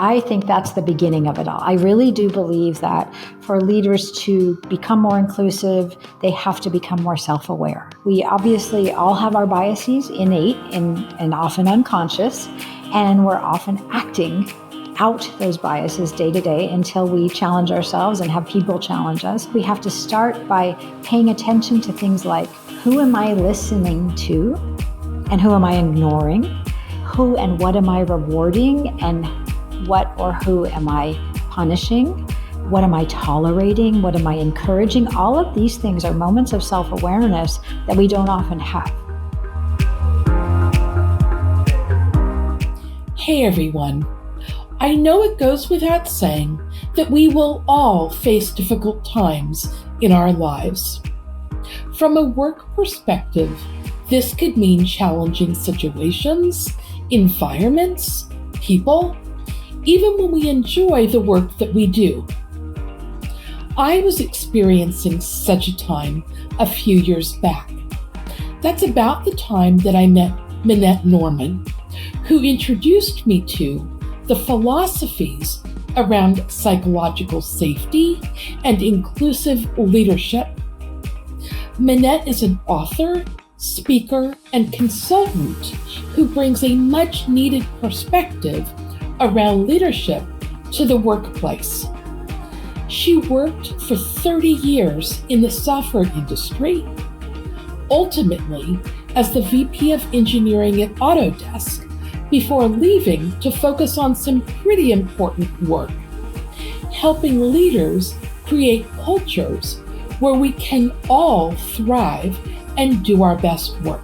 I think that's the beginning of it all. I really do believe that for leaders to become more inclusive, they have to become more self-aware. We obviously all have our biases innate and often unconscious, and we're often acting out those biases day to day until we challenge ourselves and have people challenge us. We have to start by paying attention to things like, who am I listening to and who am I ignoring? Who and what am I rewarding and what or who am I punishing? What am I tolerating? What am I encouraging? All of these things are moments of self-awareness that we don't often have. Hey everyone. I know it goes without saying that we will all face difficult times in our lives. From a work perspective, this could mean challenging situations, environments, people, even when we enjoy the work that we do. I was experiencing such a time a few years back. That's about the time that I met Minette Norman, who introduced me to the philosophies around psychological safety and inclusive leadership. Minette is an author, speaker, and consultant who brings a much-needed perspective around leadership to the workplace. She worked for 30 years in the software industry, ultimately as the VP of Engineering at Autodesk, before leaving to focus on some pretty important work, helping leaders create cultures where we can all thrive and do our best work.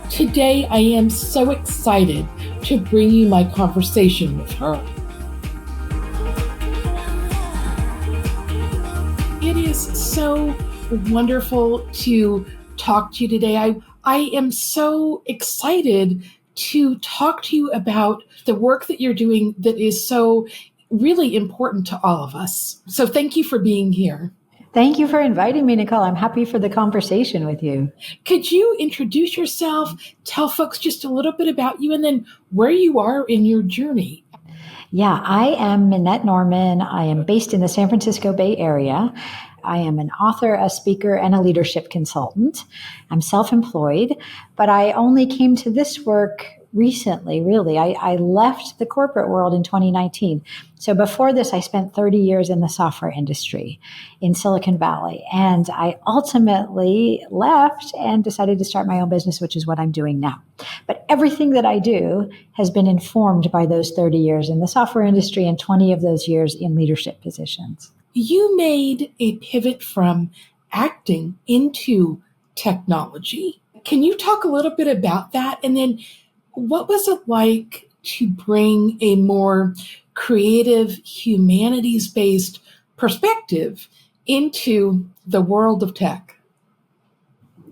Today, I am so excited to bring you my conversation with her. It is so wonderful to talk to you today. I am so excited to talk to you about the work that you're doing that is so really important to all of us. So thank you for being here. Thank you for inviting me, Nicole. I'm happy for the conversation with you. Could you introduce yourself, tell folks just a little bit about you, and then where you are in your journey? Yeah, I am Minette Norman. I am based in the San Francisco Bay Area. I am an author, a speaker, and a leadership consultant. I'm self-employed, but I only came to this work recently, really. I left the corporate world in 2019. So before this, I spent 30 years in the software industry in Silicon Valley. And I ultimately left and decided to start my own business, which is what I'm doing now. But everything that I do has been informed by those 30 years in the software industry and 20 of those years in leadership positions. You made a pivot from acting into technology. Can you talk a little bit about that? And then what was it like to bring a more creative, humanities-based perspective into the world of tech?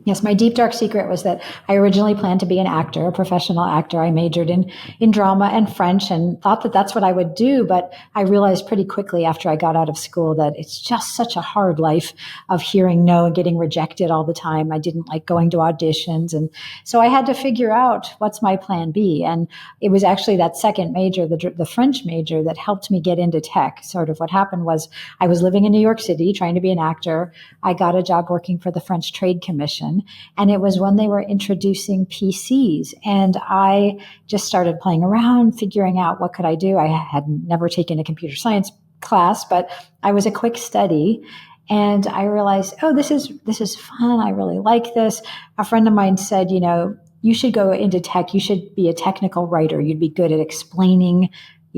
Yes, my deep, dark secret was that I originally planned to be an actor, a professional actor. I majored in drama and French and thought that that's what I would do. But I realized pretty quickly after I got out of school that it's just such a hard life of hearing no and getting rejected all the time. I didn't like going to auditions. And so I had to figure out what's my plan B. And it was actually that second major, the French major, that helped me get into tech. Sort of what happened was I was living in New York City trying to be an actor. I got a job working for the French Trade Commission. And it was when they were introducing PCs. And I just started playing around, figuring out what could I do. I had never taken a computer science class, but I was a quick study. And I realized, oh, this is fun. I really like this. A friend of mine said, you should go into tech. You should be a technical writer. You'd be good at explaining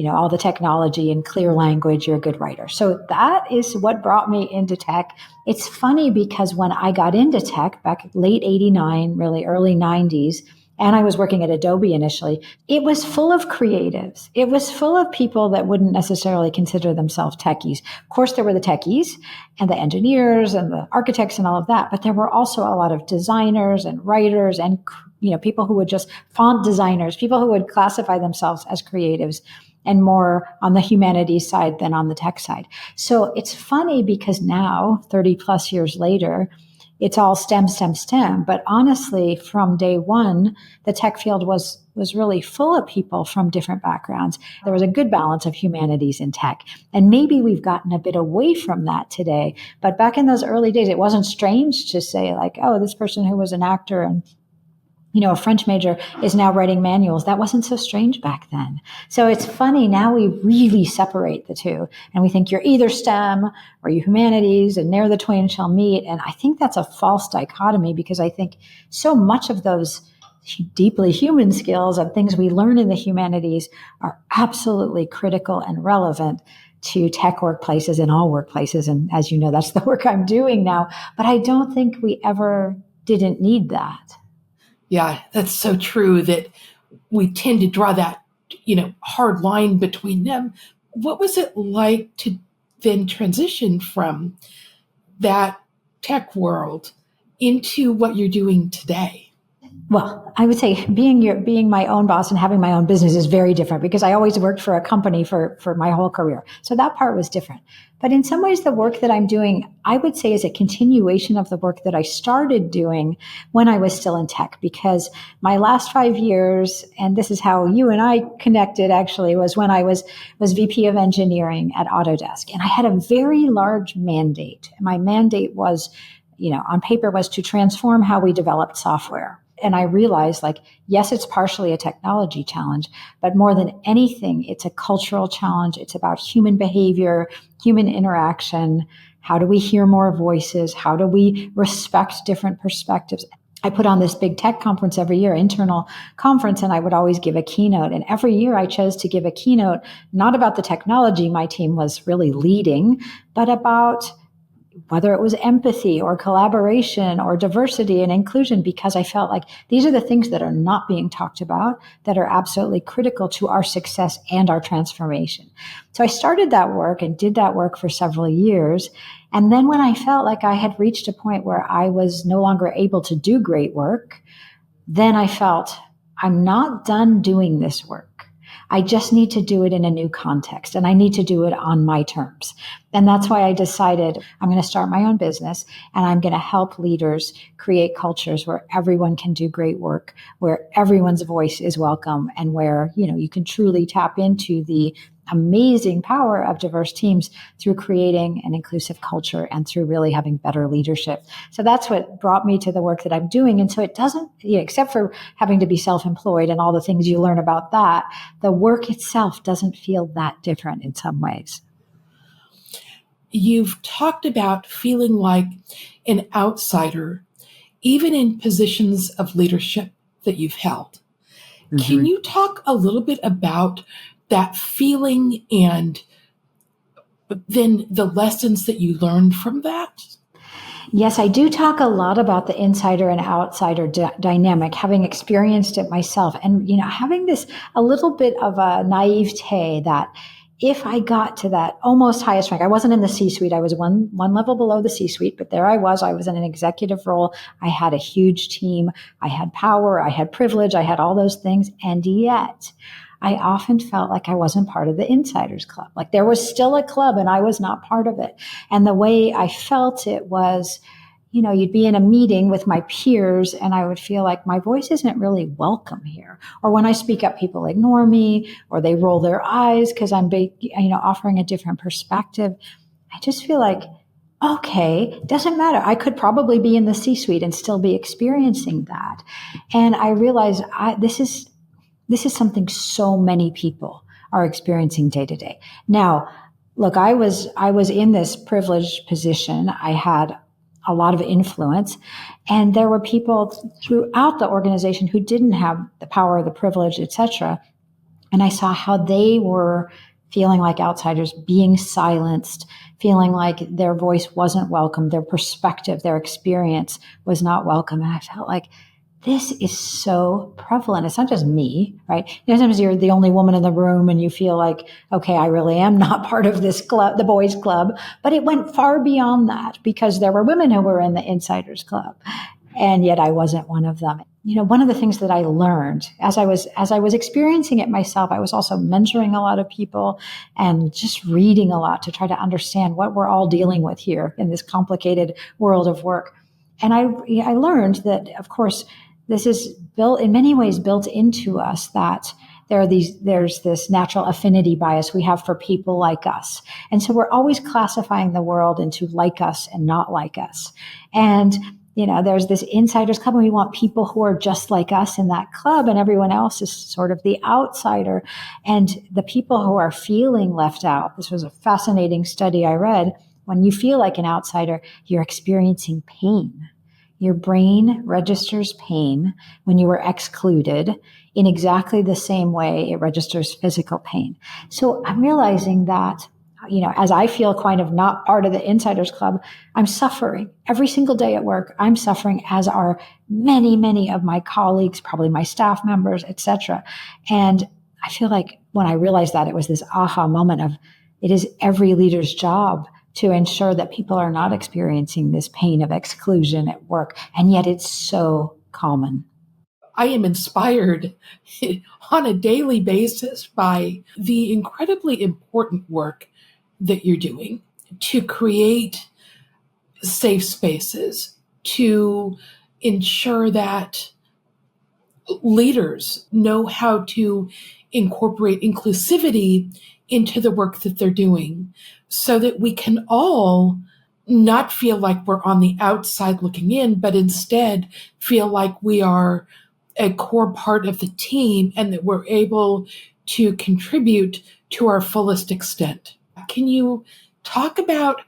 all the technology in clear language. You're a good writer. So that is what brought me into tech. It's funny because when I got into tech back late 89, really early 90s, and I was working at Adobe initially, it was full of creatives. It was full of people that wouldn't necessarily consider themselves techies. Of course, there were the techies and the engineers and the architects and all of that, but there were also a lot of designers and writers and people who would just font designers, people who would classify themselves as creatives, and more on the humanities side than on the tech side. So it's funny because now, 30 plus years later, it's all STEM. But honestly, from day one, the tech field was was really full of people from different backgrounds. There was a good balance of humanities in tech. And maybe we've gotten a bit away from that today. But back in those early days, it wasn't strange to say like, oh, this person who was an actor and a French major is now writing manuals. That wasn't so strange back then. So it's funny. Now we really separate the two and we think you're either STEM or you humanities and ne'er the twain shall meet. And I think that's a false dichotomy because I think so much of those deeply human skills and things we learn in the humanities are absolutely critical and relevant to tech workplaces and all workplaces. And as you know, that's the work I'm doing now. But I don't think we ever didn't need that. Yeah, that's so true that we tend to draw that, hard line between them. What was it like to then transition from that tech world into what you're doing today? Well, I would say being my own boss and having my own business is very different because I always worked for a company for my whole career. So that part was different. But in some ways, the work that I'm doing, I would say is a continuation of the work that I started doing when I was still in tech, because my last 5 years, and this is how you and I connected actually, was when I was VP of engineering at Autodesk. And I had a very large mandate. My mandate was, on paper was to transform how we developed software. And I realized, yes, it's partially a technology challenge, but more than anything, it's a cultural challenge. It's about human behavior, human interaction. How do we hear more voices? How do we respect different perspectives? I put on this big tech conference every year, internal conference, and I would always give a keynote. And every year I chose to give a keynote, not about the technology my team was really leading, but about whether it was empathy or collaboration or diversity and inclusion, because I felt like these are the things that are not being talked about that are absolutely critical to our success and our transformation. So I started that work and did that work for several years. And then when I felt like I had reached a point where I was no longer able to do great work, then I felt I'm not done doing this work. I just need to do it in a new context and I need to do it on my terms. And that's why I decided I'm going to start my own business and I'm going to help leaders create cultures where everyone can do great work, where everyone's voice is welcome, and where, you can truly tap into the amazing power of diverse teams through creating an inclusive culture and through really having better leadership. So that's what brought me to the work that I'm doing. And so it doesn't, except for having to be self-employed and all the things you learn about that, the work itself doesn't feel that different in some ways. You've talked about feeling like an outsider, even in positions of leadership that you've held. Mm-hmm. Can you talk a little bit about that feeling and then the lessons that you learned from that? Yes, I do talk a lot about the insider and outsider dynamic, having experienced it myself, and having this a little bit of a naivete that if I got to that almost highest rank, I wasn't in the C-suite, I was one level below the C-suite, but there I was in an executive role. I had a huge team, I had power, I had privilege, I had all those things, and yet I often felt like I wasn't part of the insiders club. Like there was still a club and I was not part of it. And the way I felt it was, you'd be in a meeting with my peers and I would feel like my voice isn't really welcome here. Or when I speak up, people ignore me or they roll their eyes because I'm, offering a different perspective. I just feel like, okay, doesn't matter. I could probably be in the C-suite and still be experiencing that. And I realized this is something so many people are experiencing day to day. Now, look, I was in this privileged position. I had a lot of influence, and there were people throughout the organization who didn't have the power, the privilege, etc. And I saw how they were feeling like outsiders, being silenced, feeling like their voice wasn't welcome, their perspective, their experience was not welcome. And I felt like, this is so prevalent. It's not just me, right? Sometimes you're the only woman in the room and you feel like, okay, I really am not part of this club, the boys club. But it went far beyond that because there were women who were in the insiders club. And yet I wasn't one of them. One of the things that I learned as I was experiencing it myself, I was also mentoring a lot of people and just reading a lot to try to understand what we're all dealing with here in this complicated world of work. And I learned that, of course, this is built in many ways built into us, that there's this natural affinity bias we have for people like us. And so we're always classifying the world into like us and not like us. And, there's this insiders club, and we want people who are just like us in that club, and everyone else is sort of the outsider. And the people who are feeling left out, this was a fascinating study I read. When you feel like an outsider, you're experiencing pain. Your brain registers pain when you are excluded in exactly the same way it registers physical pain. So I'm realizing that, as I feel kind of not part of the Insiders Club, I'm suffering every single day at work. I'm suffering, as are many, many of my colleagues, probably my staff members, etc. And I feel like when I realized that, it was this aha moment of, it is every leader's job to ensure that people are not experiencing this pain of exclusion at work. And yet it's so common. I am inspired on a daily basis by the incredibly important work that you're doing to create safe spaces, to ensure that leaders know how to incorporate inclusivity into the work that they're doing, so that we can all not feel like we're on the outside looking in, but instead feel like we are a core part of the team and that we're able to contribute to our fullest extent. Can you talk about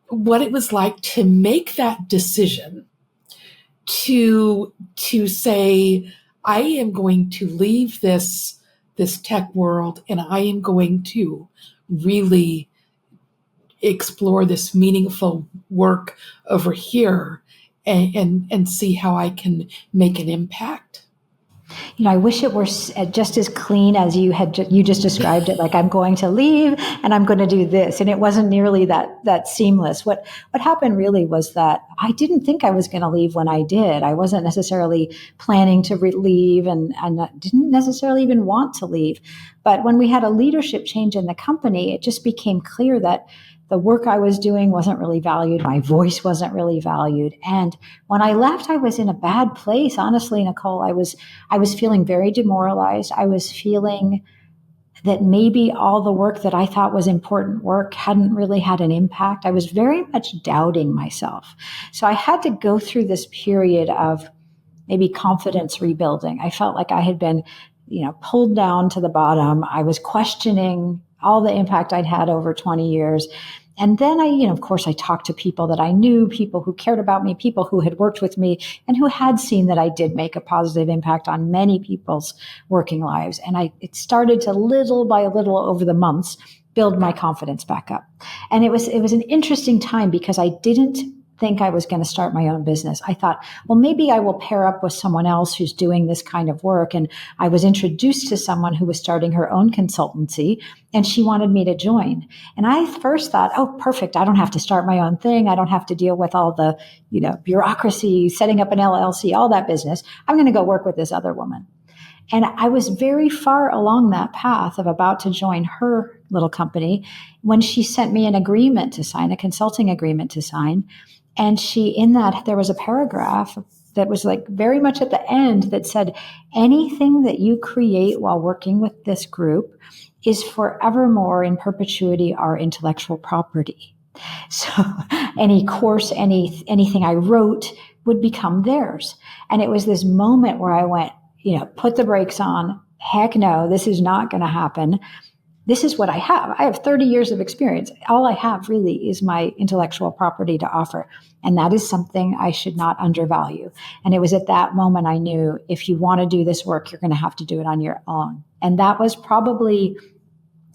what it was like to make that decision to say, I am going to leave this tech world and I am going to really explore this meaningful work over here and see how I can make an impact? I wish it were just as clean as you just described it. Like, I'm going to leave and I'm going to do this. And it wasn't nearly that seamless. What happened really was that I didn't think I was going to leave when I did. I wasn't necessarily planning to leave and didn't necessarily even want to leave. But when we had a leadership change in the company, it just became clear that the work I was doing wasn't really valued. My voice wasn't really valued. And when I left, I was in a bad place. Honestly, Nicole, I was feeling very demoralized. I was feeling that maybe all the work that I thought was important work hadn't really had an impact. I was very much doubting myself. So I had to go through this period of maybe confidence rebuilding. I felt like I had been, pulled down to the bottom. I was questioning all the impact I'd had over 20 years. And then of course, I talked to people that I knew, people who cared about me, people who had worked with me, and who had seen that I did make a positive impact on many people's working lives. And it started to, little by little over the months, build my confidence back up. And it was an interesting time, because I didn't think I was going to start my own business. I thought, well, maybe I will pair up with someone else who's doing this kind of work. And I was introduced to someone who was starting her own consultancy, and she wanted me to join. And I first thought, oh, perfect. I don't have to start my own thing. I don't have to deal with all the, bureaucracy, setting up an LLC, all that business. I'm going to go work with this other woman. And I was very far along that path of about to join her little company when she sent me an agreement to sign, a consulting agreement to sign. And in that, there was a paragraph that was like very much at the end that said, anything that you create while working with this group is forevermore in perpetuity our intellectual property. So any course, anything I wrote would become theirs. And it was this moment where I went, put the brakes on. Heck no, this is not going to happen. This is what I have. I have 30 years of experience. All I have really is my intellectual property to offer. And that is something I should not undervalue. And it was at that moment I knew, if you want to do this work, you're going to have to do it on your own. And that was probably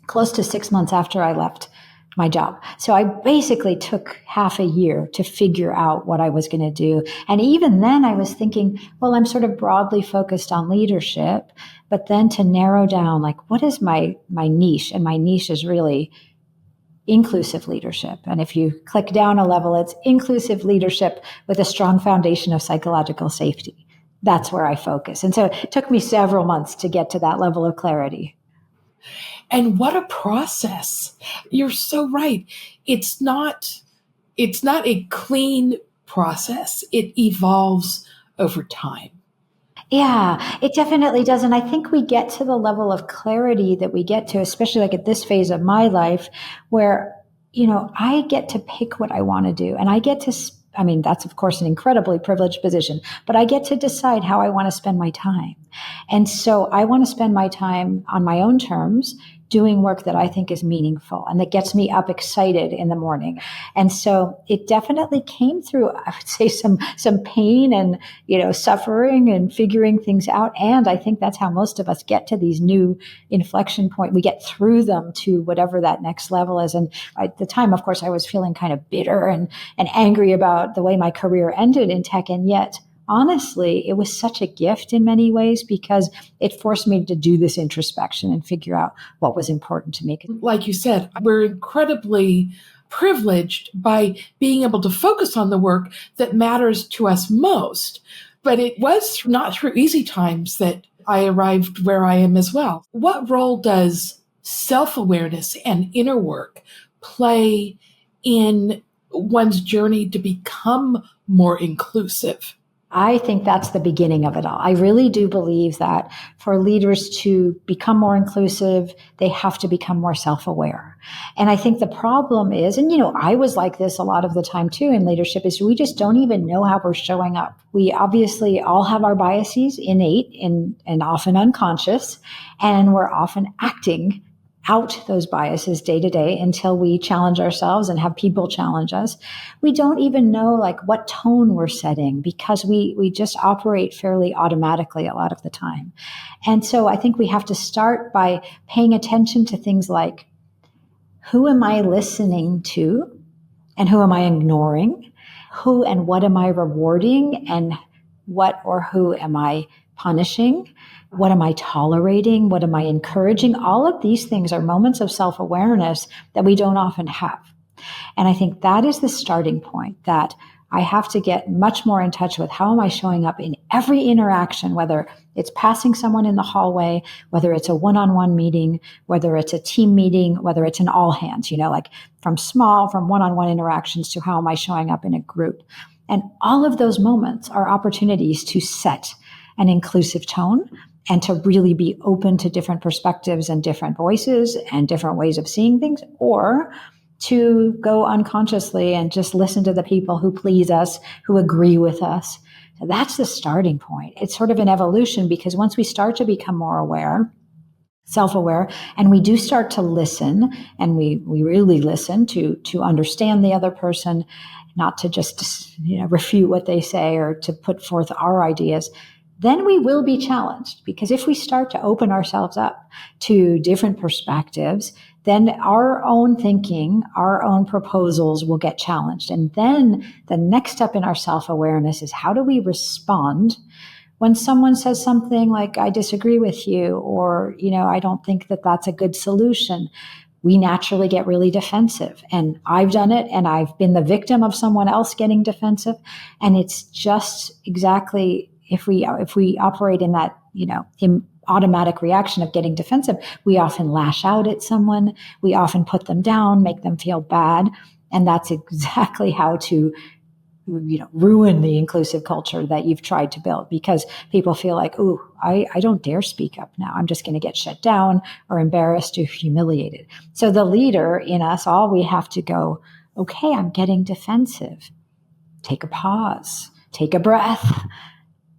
close to 6 months after I left my job. So I basically took half a year to figure out what I was going to do. And even then I was thinking, well, I'm sort of broadly focused on leadership, but then to narrow down, like, what is my niche? And my niche is really inclusive leadership. And if you click down a level, it's inclusive leadership with a strong foundation of psychological safety. That's where I focus. And so it took me several months to get to that level of clarity. And what a process. You're so right. It's not a clean process. It evolves over time. Yeah, it definitely does. And I think we get to the level of clarity that we get to, especially like at this phase of my life, where, I get to pick what I want to do. And I get to, that's of course an incredibly privileged position, but I get to decide how I want to spend my time. And so I want to spend my time on my own terms, doing work that I think is meaningful and that gets me up excited in the morning. And so it definitely came through, I would say, some pain and, suffering and figuring things out. And I think that's how most of us get to these new inflection point. We get through them to whatever that next level is. And at the time, of course, I was feeling kind of bitter and angry about the way my career ended in tech. And yet, honestly, it was such a gift in many ways because it forced me to do this introspection and figure out what was important to me. Like you said, we're incredibly privileged by being able to focus on the work that matters to us most. But it was not through easy times that I arrived where I am as well. What role does self-awareness and inner work play in one's journey to become more inclusive? I think that's the beginning of it all. I really do believe that for leaders to become more inclusive, they have to become more self-aware. And I think the problem is, and I was like this a lot of the time too in leadership, is we just don't even know how we're showing up. We obviously all have our biases innate and often unconscious, and we're often acting out those biases day to day until we challenge ourselves and have people challenge us. We don't even know what tone we're setting because we just operate fairly automatically a lot of the time. And so I think we have to start by paying attention to things like, who am I listening to and who am I ignoring? Who and what am I rewarding and what or who am I punishing? What am I tolerating? What am I encouraging? All of these things are moments of self-awareness that we don't often have. And I think that is the starting point, that I have to get much more in touch with how am I showing up in every interaction, whether it's passing someone in the hallway, whether it's a one-on-one meeting, whether it's a team meeting, whether it's an all hands, from one-on-one interactions to how am I showing up in a group. And all of those moments are opportunities to set an inclusive tone and to really be open to different perspectives and different voices and different ways of seeing things, or to go unconsciously and just listen to the people who please us, who agree with us. So that's the starting point. It's sort of an evolution because once we start to become more aware, self-aware, and we do start to listen, and we really listen to understand the other person, not to just refute what they say or to put forth our ideas, then we will be challenged. Because if we start to open ourselves up to different perspectives, then our own thinking, our own proposals will get challenged. And then the next step in our self-awareness is, how do we respond when someone says something like, I disagree with you, or, I don't think that that's a good solution? We naturally get really defensive. And I've done it, and I've been the victim of someone else getting defensive. And it's just exactly, if we operate in that, in automatic reaction of getting defensive, we often lash out at someone. We often put them down, make them feel bad. And that's exactly how to, ruin the inclusive culture that you've tried to build, because people feel like, ooh, I don't dare speak up now. I'm just going to get shut down or embarrassed or humiliated. So the leader in us, all we have to go, okay, I'm getting defensive. Take a pause, take a breath.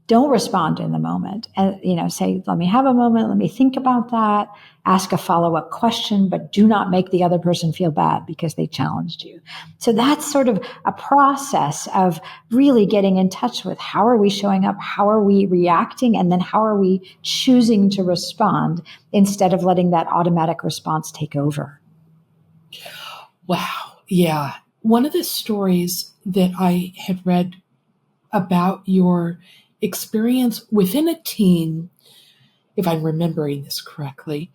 Don't respond in the moment. And, say, let me have a moment. Let me think about that. Ask a follow-up question, but do not make the other person feel bad because they challenged you. So that's sort of a process of really getting in touch with, how are we showing up? How are we reacting? And then how are we choosing to respond instead of letting that automatic response take over? Wow. Yeah. One of the stories that I had read about your experience within a team, if I'm remembering this correctly,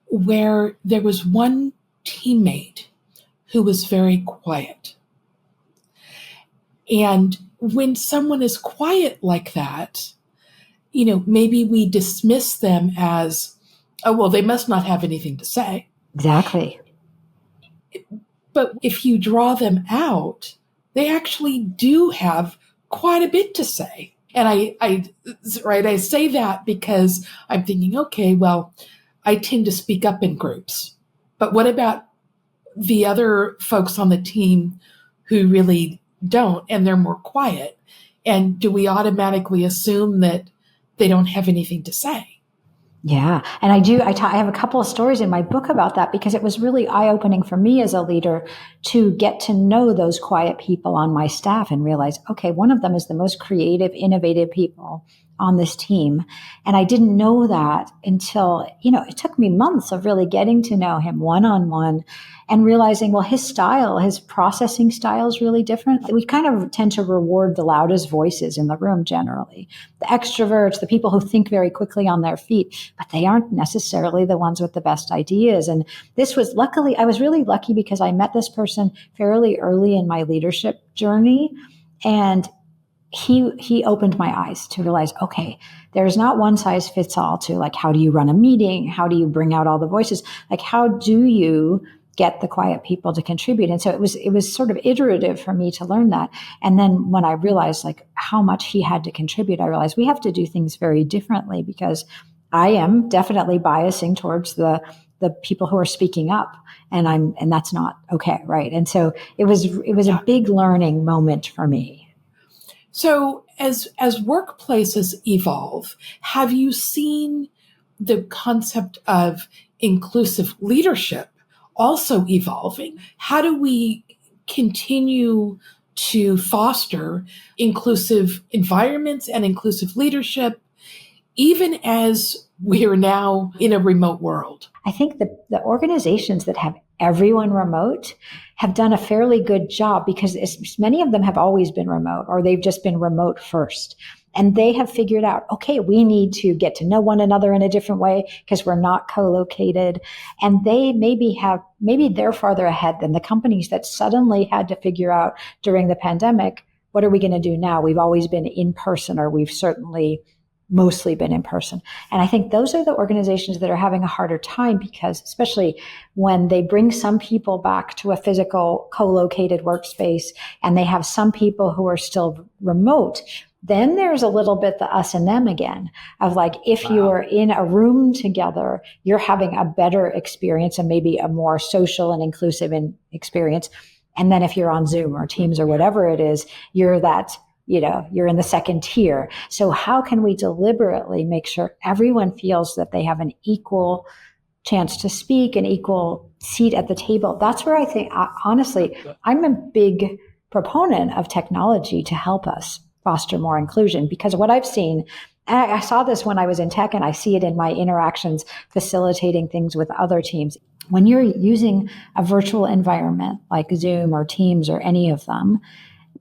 where there was one teammate who was very quiet. And when someone is quiet like that, maybe we dismiss them as, oh, well, they must not have anything to say. Exactly. But if you draw them out, they actually do have quite a bit to say. And I say that because I'm thinking, okay, well, I tend to speak up in groups, but what about the other folks on the team who really don't, and they're more quiet? And do we automatically assume that they don't have anything to say? Yeah. And I have a couple of stories in my book about that because it was really eye-opening for me as a leader to get to know those quiet people on my staff and realize, okay, one of them is the most creative, innovative people on this team. And I didn't know that until, it took me months of really getting to know him one-on-one and realizing, well, his processing style is really different. We kind of tend to reward the loudest voices in the room generally. The extroverts, the people who think very quickly on their feet, but they aren't necessarily the ones with the best ideas. And I was really lucky because I met this person fairly early in my leadership journey. And he opened my eyes to realize, okay, there's not one size fits all to like, how do you run a meeting? How do you bring out all the voices? Like, how do you get the quiet people to contribute? And so it was sort of iterative for me to learn that. And then when I realized like how much he had to contribute, I realized we have to do things very differently because I am definitely biasing towards the people who are speaking up, and that's not okay. Right. And so it was a big learning moment for me. So as workplaces evolve, have you seen the concept of inclusive leadership also evolving? How do we continue to foster inclusive environments and inclusive leadership, even as we are now in a remote world? I think the organizations that have everyone remote have done a fairly good job because many of them have always been remote or they've just been remote first. And they have figured out, okay, we need to get to know one another in a different way because we're not co-located. And they maybe they're farther ahead than the companies that suddenly had to figure out during the pandemic, what are we going to do now? We've always been in person, or we've certainly mostly been in person. And I think those are the organizations that are having a harder time because especially when they bring some people back to a physical co-located workspace and they have some people who are still remote, then there's a little bit the us and them again of like, if you are in a room together, you're having a better experience and maybe a more social and inclusive experience. And then if you're on Zoom or Teams or whatever it is, you're in the second tier. So how can we deliberately make sure everyone feels that they have an equal chance to speak, an equal seat at the table? That's where I think, honestly, I'm a big proponent of technology to help us foster more inclusion because what I've seen, and I saw this when I was in tech and I see it in my interactions facilitating things with other teams. When you're using a virtual environment like Zoom or Teams or any of them,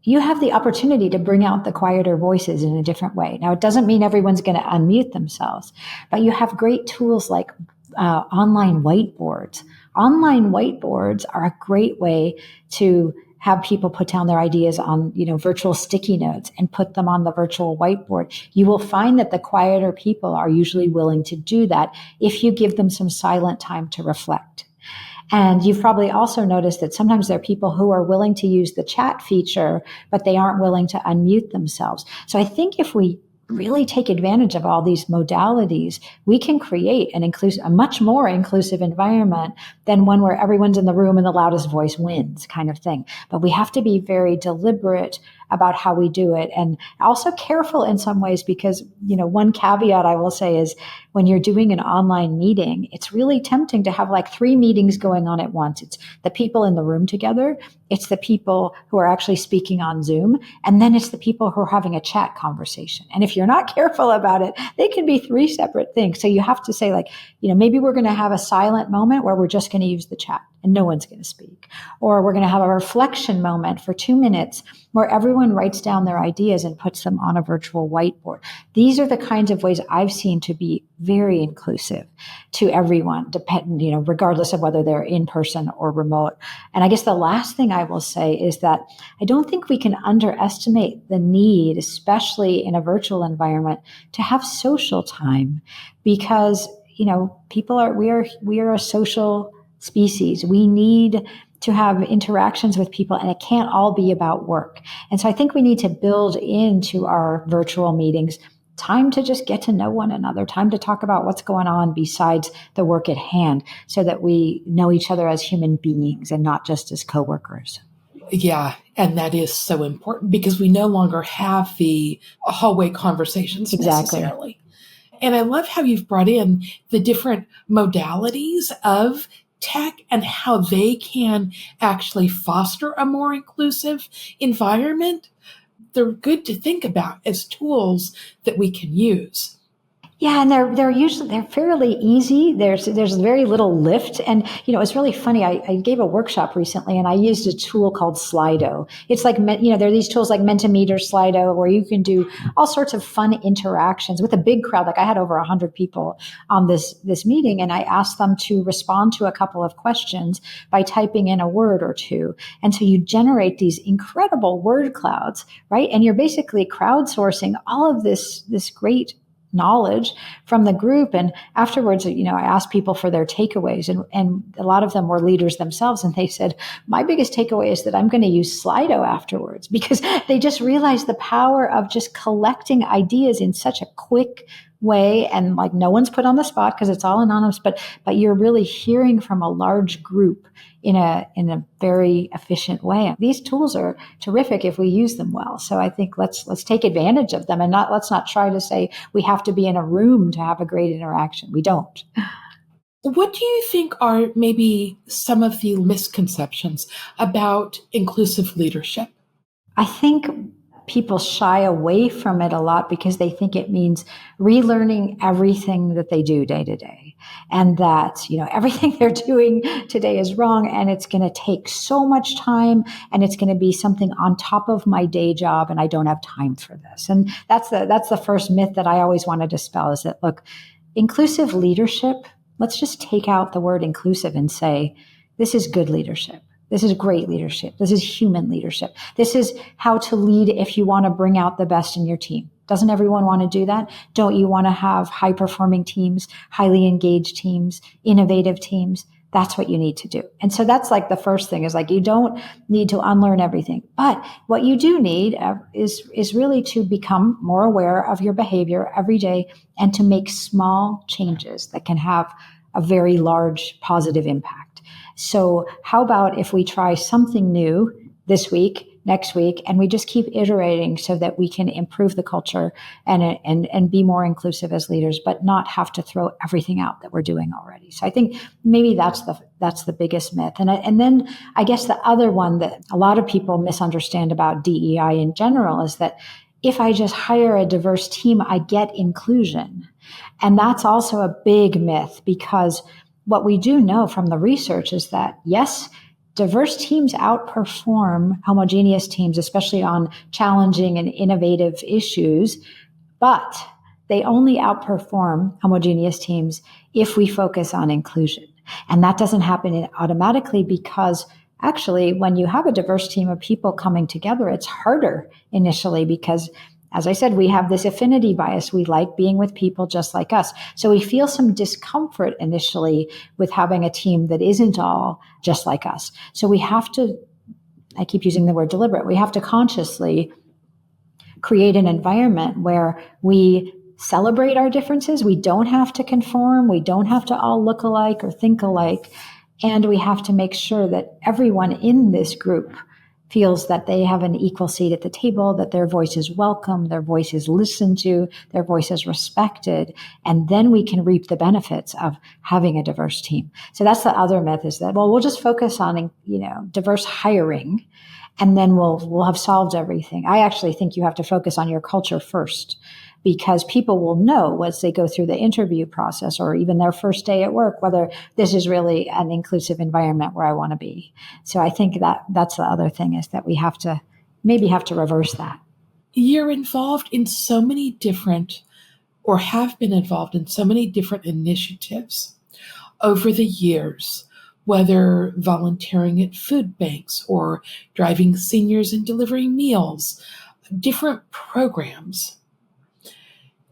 you have the opportunity to bring out the quieter voices in a different way. Now, it doesn't mean everyone's going to unmute themselves, but you have great tools like online whiteboards. Online whiteboards are a great way to have people put down their ideas on, virtual sticky notes and put them on the virtual whiteboard. You will find that the quieter people are usually willing to do that if you give them some silent time to reflect. And you've probably also noticed that sometimes there are people who are willing to use the chat feature, but they aren't willing to unmute themselves. So I think if we really take advantage of all these modalities, we can create a much more inclusive environment than one where everyone's in the room and the loudest voice wins kind of thing. But we have to be very deliberate about how we do it and also careful in some ways because, one caveat I will say is when you're doing an online meeting, it's really tempting to have like 3 meetings going on at once. It's the people in the room together. It's the people who are actually speaking on Zoom. And then it's the people who are having a chat conversation. And if you're not careful about it, they can be 3 separate things. So you have to say like, maybe we're going to have a silent moment where we're just going to use the chat and no one's going to speak. Or we're going to have a reflection moment for 2 minutes where everyone writes down their ideas and puts them on a virtual whiteboard. These are the kinds of ways I've seen to be very inclusive to everyone, regardless of whether they're in person or remote. And I guess the last thing I will say is that I don't think we can underestimate the need, especially in a virtual environment, to have social time because, we are a social species. We need to have interactions with people, and it can't all be about work. And so I think we need to build into our virtual meetings time to just get to know one another, time to talk about what's going on besides the work at hand, so that we know each other as human beings and not just as coworkers. Yeah, and that is so important because we no longer have the hallway conversations necessarily. And I love how you've brought in the different modalities of tech and how they can actually foster a more inclusive environment. They're good to think about as tools that we can use. Yeah, and they're fairly easy. There's very little lift, and it's really funny. I gave a workshop recently, and I used a tool called Slido. It's like there are these tools like Mentimeter, Slido, where you can do all sorts of fun interactions with a big crowd. Like I had over 100 people on this meeting, and I asked them to respond to a couple of questions by typing in a word or two, and so you generate these incredible word clouds, right? And you're basically crowdsourcing all of this great knowledge from the group. And afterwards, I asked people for their takeaways, and a lot of them were leaders themselves. And they said, my biggest takeaway is that I'm going to use Slido afterwards, because they just realized the power of just collecting ideas in such a quick way. And like, no one's put on the spot because it's all anonymous, but you're really hearing from a large group in a very efficient way. These tools are terrific if we use them well. So I think let's take advantage of them, and let's not try to say we have to be in a room to have a great interaction. We don't. What do you think are maybe some of the misconceptions about inclusive leadership? I think people shy away from it a lot because they think it means relearning everything that they do day to day, and that everything they're doing today is wrong, and it's going to take so much time, and it's going to be something on top of my day job, and I don't have time for this. And that's the first myth that I always want to dispel, is that, look, inclusive leadership, let's just take out the word inclusive and say, this is good leadership. This is great leadership. This is human leadership. This is how to lead if you want to bring out the best in your team. Doesn't everyone want to do that? Don't you want to have high-performing teams, highly engaged teams, innovative teams? That's what you need to do. And so that's like the first thing, is like, you don't need to unlearn everything. But what you do need is really to become more aware of your behavior every day, and to make small changes that can have a very large positive impact. So how about if we try something new this week, next week, and we just keep iterating so that we can improve the culture and be more inclusive as leaders, but not have to throw everything out that we're doing already. So I think maybe that's the biggest myth. And then I guess the other one that a lot of people misunderstand about DEI in general is that if I just hire a diverse team, I get inclusion. And that's also a big myth, because what we do know from the research is that, yes, diverse teams outperform homogeneous teams, especially on challenging and innovative issues, but they only outperform homogeneous teams if we focus on inclusion. And that doesn't happen automatically, because actually, when you have a diverse team of people coming together, it's harder initially, because, as I said, we have this affinity bias. We like being with people just like us. So we feel some discomfort initially with having a team that isn't all just like us. So we have to, I keep using the word deliberate, we have to consciously create an environment where we celebrate our differences. We don't have to conform. We don't have to all look alike or think alike. And we have to make sure that everyone in this group feels that they have an equal seat at the table, that their voice is welcome, their voice is listened to, their voice is respected, and then we can reap the benefits of having a diverse team. So that's the other myth, is that, well, we'll just focus on, diverse hiring, and then we'll have solved everything. I actually think you have to focus on your culture first, because people will know once they go through the interview process, or even their first day at work, whether this is really an inclusive environment where I want to be. So I think that's the other thing, is that we have to reverse that. You're involved in so many different, or have been involved in so many different initiatives over the years, whether volunteering at food banks or driving seniors and delivering meals, different programs.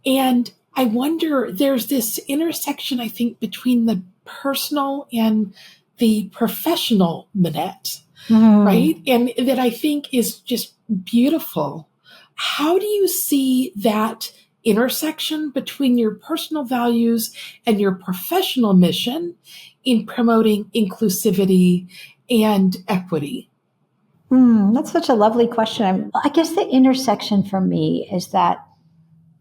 And I wonder, there's this intersection, I think, between the personal and the professional Minette, Mm. right? And that I think is just beautiful. How do you see that intersection between your personal values and your professional mission in promoting inclusivity and equity? That's such a lovely question. I guess the intersection for me is that,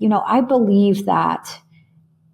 I believe that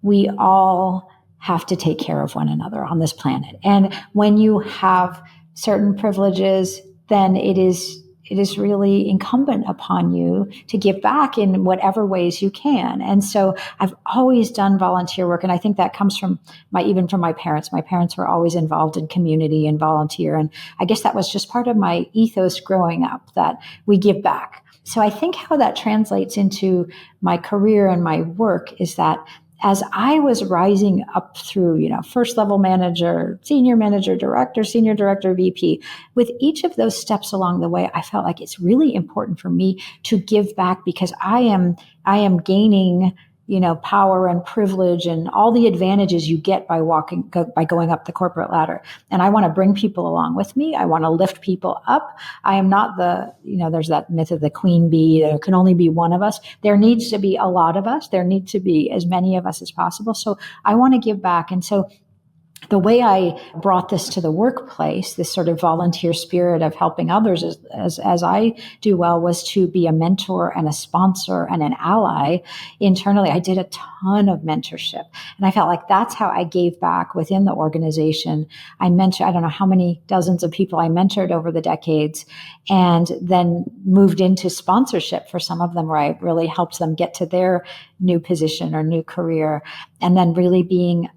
we all have to take care of one another on this planet. And when you have certain privileges, then it is really incumbent upon you to give back in whatever ways you can. And so I've always done volunteer work. And I think that comes from even from my parents. My parents were always involved in community and volunteer. And I guess that was just part of my ethos growing up, that we give back. So I think how that translates into my career and my work is that as I was rising up through, first level manager, senior director, VP, with each of those steps along the way, I felt like it's really important for me to give back, because I am gaining, power and privilege and all the advantages you get by going up the corporate ladder. And I want to bring people along with me. I want to lift people up. I am not there's that myth of the queen bee. There can only be one of us. There needs to be a lot of us. There need to be as many of us as possible. So I want to give back. And so the way I brought this to the workplace, this sort of volunteer spirit of helping others as I do well, was to be a mentor and a sponsor and an ally internally. I did a ton of mentorship, and I felt like that's how I gave back within the organization. I don't know how many dozens of people I mentored over the decades, and then moved into sponsorship for some of them, where I really helped them get to their new position or new career. And then really being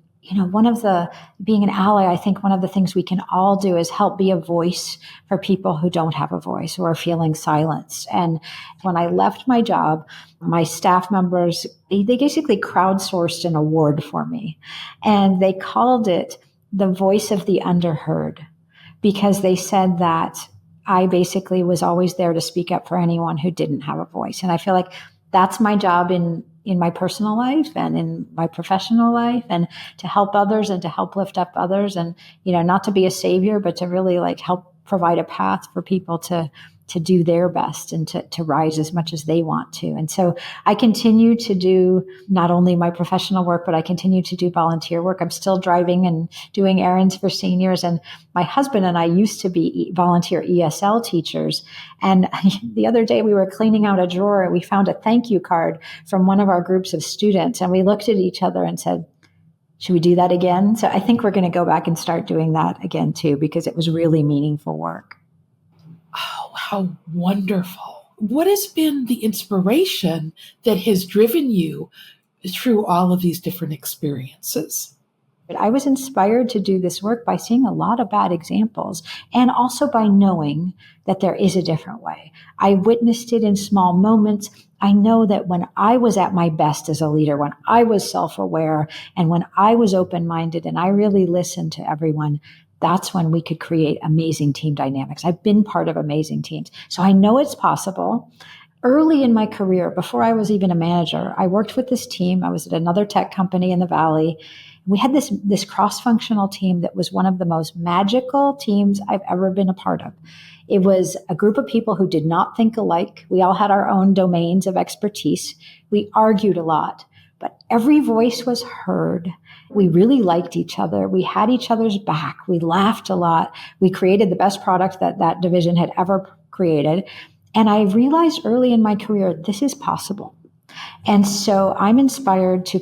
being an ally, I think one of the things we can all do is help be a voice for people who don't have a voice or are feeling silenced. And when I left my job, my staff members, they basically crowdsourced an award for me. And they called it the Voice of the Underheard, because they said that I basically was always there to speak up for anyone who didn't have a voice. And I feel like that's my job in my personal life and in my professional life, and to help others and to help lift up others, and, not to be a savior, but to really help provide a path for people to do their best and to rise as much as they want to. And so I continue to do not only my professional work, but I continue to do volunteer work. I'm still driving and doing errands for seniors. And my husband and I used to be volunteer ESL teachers. And the other day we were cleaning out a drawer and we found a thank you card from one of our groups of students. And we looked at each other and said, should we do that again? So I think we're going to go back and start doing that again too, because it was really meaningful work. Oh, how wonderful. What has been the inspiration that has driven you through all of these different experiences? I was inspired to do this work by seeing a lot of bad examples, and also by knowing that there is a different way. I witnessed it in small moments. I know that when I was at my best as a leader, when I was self-aware, and when I was open-minded and I really listened to everyone, that's when we could create amazing team dynamics. I've been part of amazing teams, so I know it's possible. Early in my career, before I was even a manager, I worked with this team. I was at another tech company in the Valley. We had this cross-functional team that was one of the most magical teams I've ever been a part of. It was a group of people who did not think alike. We all had our own domains of expertise. We argued a lot, but every voice was heard. We really liked each other. We had each other's back. We laughed a lot. We created the best product that division had ever created. And I realized early in my career, this is possible. And so I'm inspired to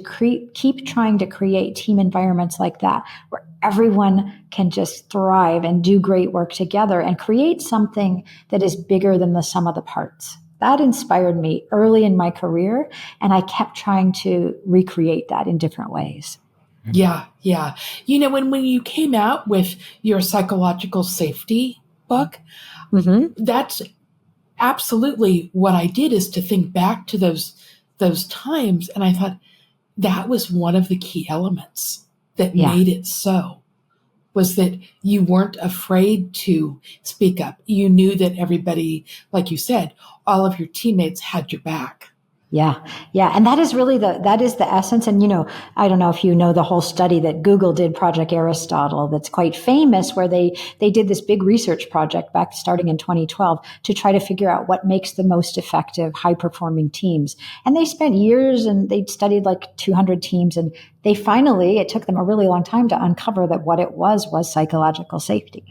keep trying to create team environments like that, where everyone can just thrive and do great work together and create something that is bigger than the sum of the parts. That inspired me early in my career, and I kept trying to recreate that in different ways. Yeah. When you came out with your psychological safety book, that's absolutely what I did, is to think back to those times. And I thought that was one of the key elements that made it so, was that you weren't afraid to speak up. You knew that everybody, like you said, all of your teammates had your back. Yeah. Yeah. And that is really that is the essence. And, I don't know if you know the whole study that Google did, Project Aristotle, that's quite famous, where they did this big research project back starting in 2012 to try to figure out what makes the most effective, high performing teams. And they spent years and they studied like 200 teams. And it took them a really long time to uncover that what it was psychological safety.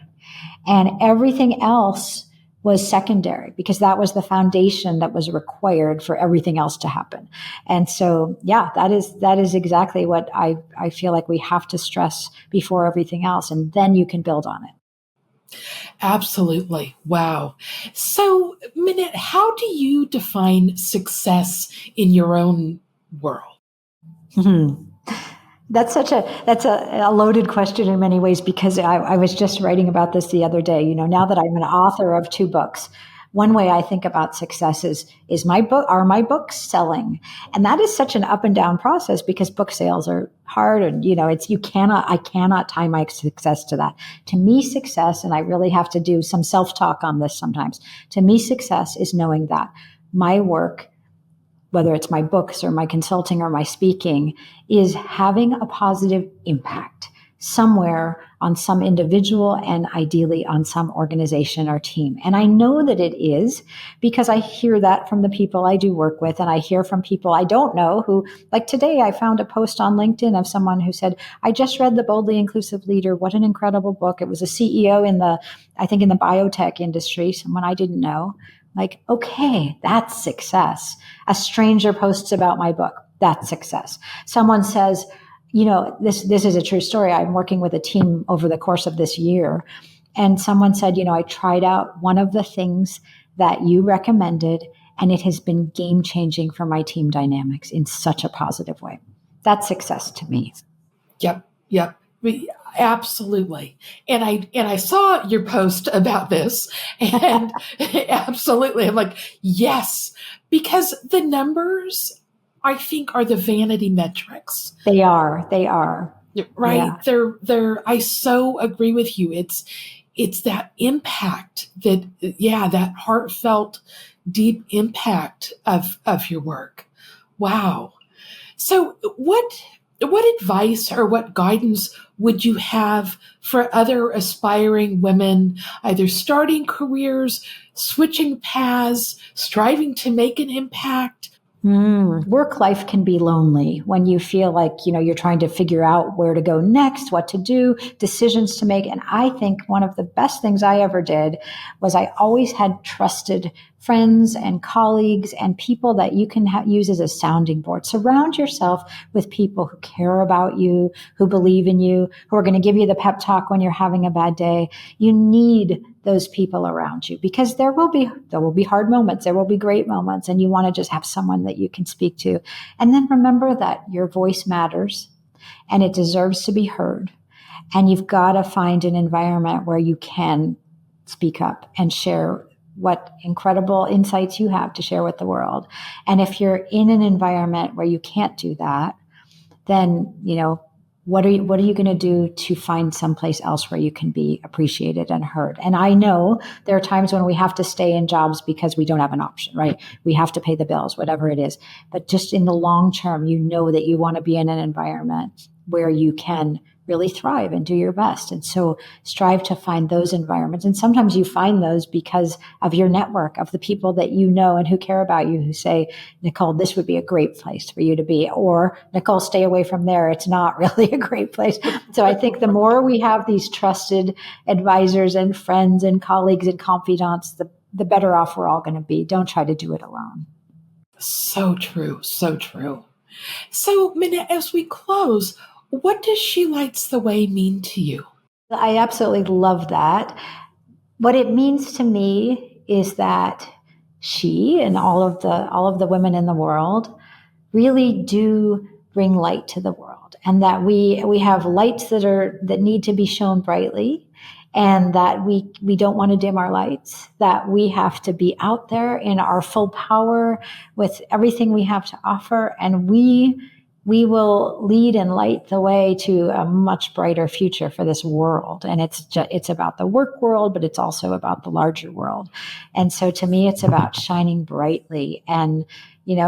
And everything else was secondary because that was the foundation that was required for everything else to happen. And so, yeah, that is exactly what I feel like we have to stress before everything else. And then you can build on it. Absolutely. Wow. So, Minette, how do you define success in your own world? Mm-hmm. That's a loaded question in many ways because I was just writing about this the other day. Now that I'm an author of 2 books, one way I think about success is are my books selling? And that is such an up and down process because book sales are hard and I cannot tie my success to that. To me, success, and I really have to do some self-talk on this sometimes. To me, success is knowing that my work, whether it's my books or my consulting or my speaking, is having a positive impact somewhere on some individual and ideally on some organization or team. And I know that it is because I hear that from the people I do work with, and I hear from people I don't know who, like today, I found a post on LinkedIn of someone who said, I just read The Boldly Inclusive Leader. What an incredible book. It was a CEO in the biotech industry, someone I didn't know. Like, okay, that's success. A stranger posts about my book. That's success. Someone says, this is a true story. I'm working with a team over the course of this year. And someone said, I tried out one of the things that you recommended, and it has been game changing for my team dynamics in such a positive way. That's success to me. Yep. Absolutely. And I saw your post about this and absolutely. I'm like, yes, because the numbers, I think, are the vanity metrics. They are. Right. Yeah. I so agree with you. It's that impact that heartfelt, deep impact of your work. Wow. So what advice or what guidance would you have for other aspiring women, either starting careers, switching paths, striving to make an impact? Work life can be lonely when you feel like, you're trying to figure out where to go next, what to do, decisions to make. And I think one of the best things I ever did was I always had trusted friends and colleagues and people that you can use as a sounding board. Surround yourself with people who care about you, who believe in you, who are going to give you the pep talk when you're having a bad day. You need those people around you because there will be hard moments, there will be great moments, and you want to just have someone that you can speak to. And then remember that your voice matters and it deserves to be heard. And you've got to find an environment where you can speak up and share what incredible insights you have to share with the world. And if you're in an environment where you can't do that, then, what are you going to do to find someplace else where you can be appreciated and heard? And I know there are times when we have to stay in jobs because we don't have an option, right? We have to pay the bills, whatever it is. But just in the long term, that you want to be in an environment where you can really thrive and do your best. And so strive to find those environments. And sometimes you find those because of your network, of the people that you know and who care about you, who say, Nicole, this would be a great place for you to be. Or, Nicole, stay away from there. It's not really a great place. So I think the more we have these trusted advisors and friends and colleagues and confidants, the better off we're all going to be. Don't try to do it alone. So true. So true. So, Minette, as we close, what does She Lights the Way mean to you? I absolutely love that. What it means to me is that she and all of the women in the world really do bring light to the world, and that we have lights that need to be shown brightly, and that we don't want to dim our lights, that we have to be out there in our full power with everything we have to offer, and we we will lead and light the way to a much brighter future for this world. And it's about the work world, but it's also about the larger world. And so to me, it's about shining brightly and,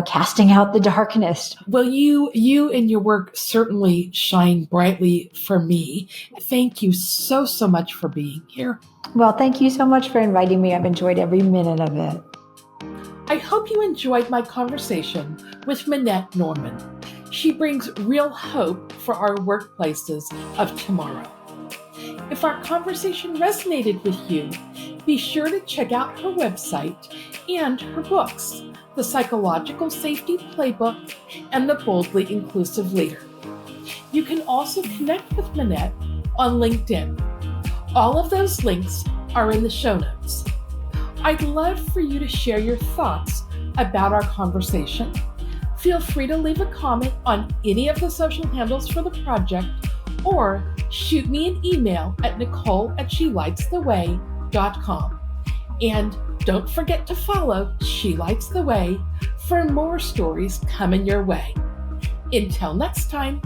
casting out the darkness. Well, you and your work certainly shine brightly for me. Thank you so much for being here. Well, thank you so much for inviting me. I've enjoyed every minute of it. I hope you enjoyed my conversation with Minette Norman. She brings real hope for our workplaces of tomorrow. If our conversation resonated with you, be sure to check out her website and her books, The Psychological Safety Playbook and The Boldly Inclusive Leader. You can also connect with Minette on LinkedIn. All of those links are in the show notes. I'd love for you to share your thoughts about our conversation. Feel free to leave a comment on any of the social handles for the project or shoot me an email at nicole@shelightstheway.com. And don't forget to follow She Lights the Way for more stories coming your way. Until next time.